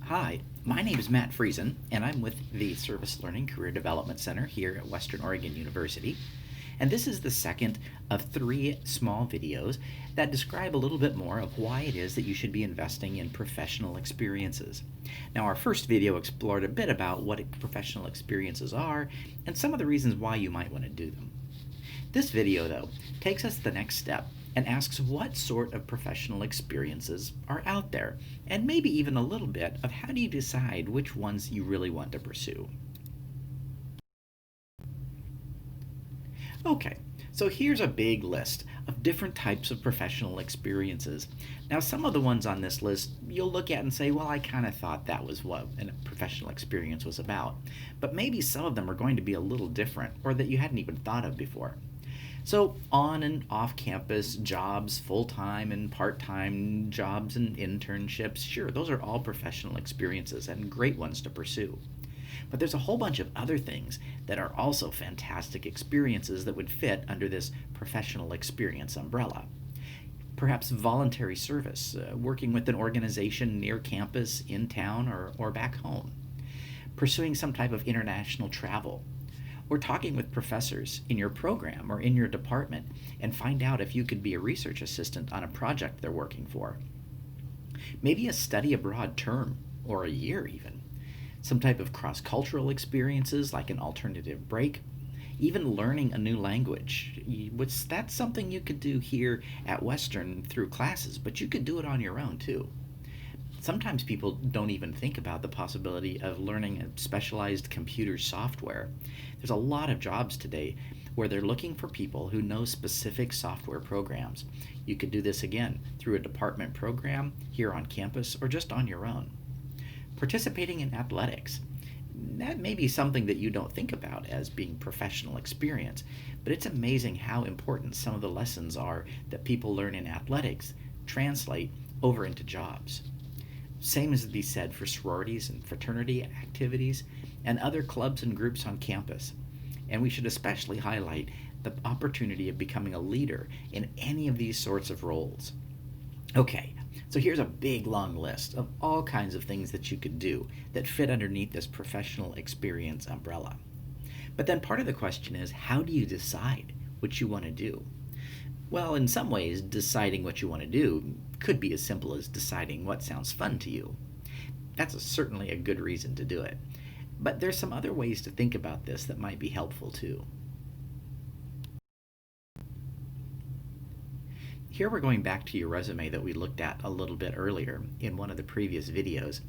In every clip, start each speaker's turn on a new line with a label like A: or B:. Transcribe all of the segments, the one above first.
A: Hi, my name is Matt Friesen, and I'm with the Service Learning Career Development Center here at Western Oregon University. And this is the second of three small videos that describe a little bit more of why it is that you should be investing in professional experiences. Now, our first video explored a bit about what professional experiences are and some of the reasons why you might want to do them. This video, though, takes us the next step and asks what sort of professional experiences are out there, and maybe even a little bit of how do you decide which ones you really want to pursue. Okay, so here's a big list of different types of professional experiences. Now, some of the ones on this list you'll look at and say, well, I kind of thought that was what a professional experience was about. But maybe some of them are going to be a little different or that you hadn't even thought of before. So, on and off campus jobs, full time and part time jobs and internships, sure, those are all professional experiences and great ones to pursue. But there's a whole bunch of other things that are also fantastic experiences that would fit under this professional experience umbrella. Perhaps voluntary service, working with an organization near campus, in town, or back home. Pursuing some type of international travel, or talking with professors in your program or in your department and find out if you could be a research assistant on a project they're working for. Maybe a study abroad term, or a year even. Some type of cross-cultural experiences like an alternative break. Even learning a new language. That's something you could do here at Western through classes, but you could do it on your own too. Sometimes people don't even think about the possibility of learning a specialized computer software. There's a lot of jobs today where they're looking for people who know specific software programs. You could do this again through a department program here on campus or just on your own. Participating in athletics. That may be something that you don't think about as being professional experience, but it's amazing how important some of the lessons are that people learn in athletics translate over into jobs. Same as be said for sororities and fraternity activities and other clubs and groups on campus. And we should especially highlight the opportunity of becoming a leader in any of these sorts of roles. Okay, so here's a big long list of all kinds of things that you could do that fit underneath this professional experience umbrella. But then part of the question is, how do you decide what you want to do? Well, in some ways, deciding what you want to do could be as simple as deciding what sounds fun to you. That's certainly a good reason to do it. But there's some other ways to think about this that might be helpful too. Here we're going back to your resume that we looked at a little bit earlier in one of the previous videos.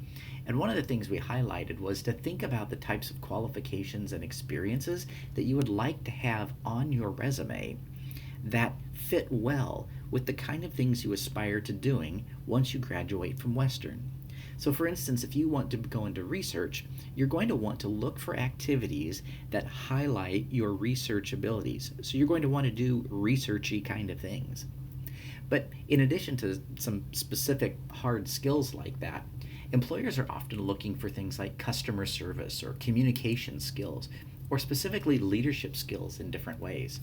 A: And one of the things we highlighted was to think about the types of qualifications and experiences that you would like to have on your resume that fit well with the kind of things you aspire to doing once you graduate from Western. So for instance, if you want to go into research, you're going to want to look for activities that highlight your research abilities. So you're going to want to do researchy kind of things. But in addition to some specific hard skills like that, employers are often looking for things like customer service or communication skills, or specifically leadership skills in different ways.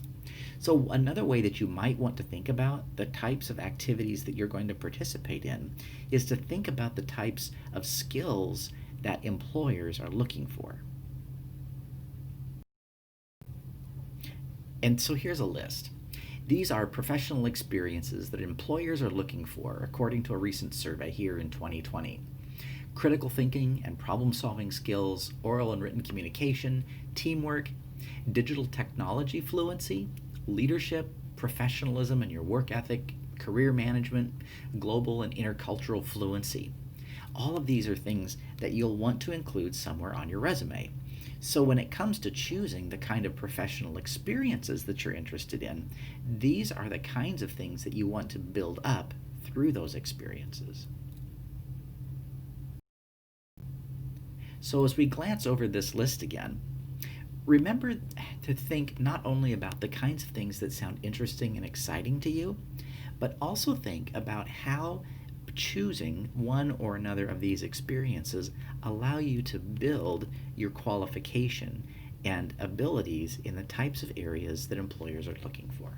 A: So another way that you might want to think about the types of activities that you're going to participate in is to think about the types of skills that employers are looking for. And so here's a list. These are professional experiences that employers are looking for, according to a recent survey here in 2020. Critical thinking and problem-solving skills, oral and written communication, teamwork, digital technology fluency, leadership, professionalism and your work ethic, career management, global and intercultural fluency. All of these are things that you'll want to include somewhere on your resume. So when it comes to choosing the kind of professional experiences that you're interested in, these are the kinds of things that you want to build up through those experiences. So as we glance over this list again, remember to think not only about the kinds of things that sound interesting and exciting to you, but also think about how choosing one or another of these experiences allow you to build your qualification and abilities in the types of areas that employers are looking for.